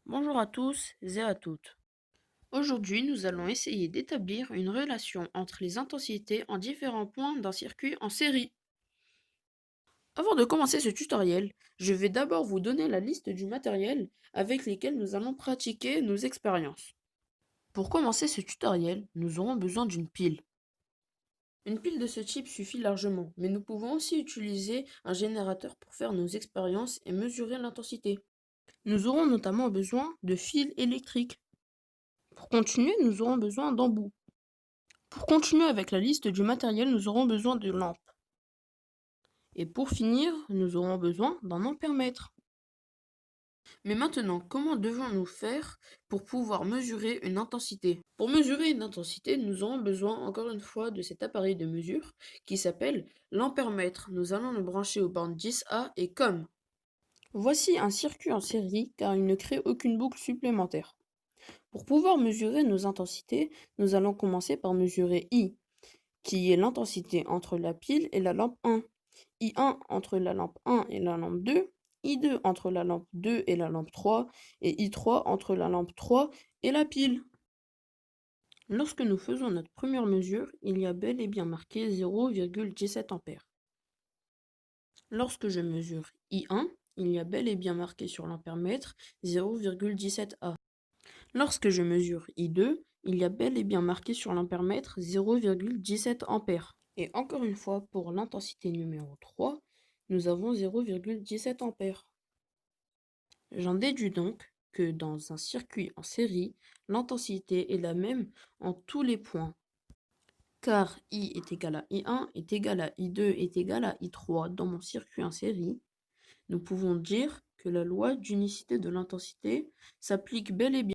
Bonjour à tous et à toutes. Aujourd'hui, nous allons essayer d'établir une relation entre les intensités en différents points d'un circuit en série. Avant de commencer ce tutoriel, je vais d'abord vous donner la liste du matériel avec lequel nous allons pratiquer nos expériences. Pour commencer ce tutoriel, nous aurons besoin d'une pile. Une pile de ce type suffit largement, mais nous pouvons aussi utiliser un générateur pour faire nos expériences et mesurer l'intensité. Nous aurons notamment besoin de fils électriques. Pour continuer, nous aurons besoin d'embouts. Pour continuer avec la liste du matériel, nous aurons besoin de lampes. Et pour finir, nous aurons besoin d'un ampèremètre. Mais maintenant, comment devons-nous faire pour pouvoir mesurer une intensité? Pour mesurer une intensité, nous aurons besoin encore une fois de cet appareil de mesure qui s'appelle l'ampèremètre. Nous allons le brancher aux bornes 10A et COM. Voici un circuit en série car il ne crée aucune boucle supplémentaire. Pour pouvoir mesurer nos intensités, nous allons commencer par mesurer I, qui est l'intensité entre la pile et la lampe 1, I1 entre la lampe 1 et la lampe 2, I2 entre la lampe 2 et la lampe 3, et I3 entre la lampe 3 et la pile. Lorsque nous faisons notre première mesure, il y a bel et bien marqué 0,17 A. Lorsque je mesure I1, il y a bel et bien marqué sur l'ampèremètre 0,17 A. Lorsque je mesure I2, il y a bel et bien marqué sur l'ampèremètre 0,17 A. Et encore une fois, pour l'intensité numéro 3, nous avons 0,17 A. J'en déduis donc que dans un circuit en série, l'intensité est la même en tous les points, car I est égal à I1 est égal à I2 est égal à I3 dans mon circuit en série. Nous pouvons dire que la loi d'unicité de l'intensité s'applique bel et bien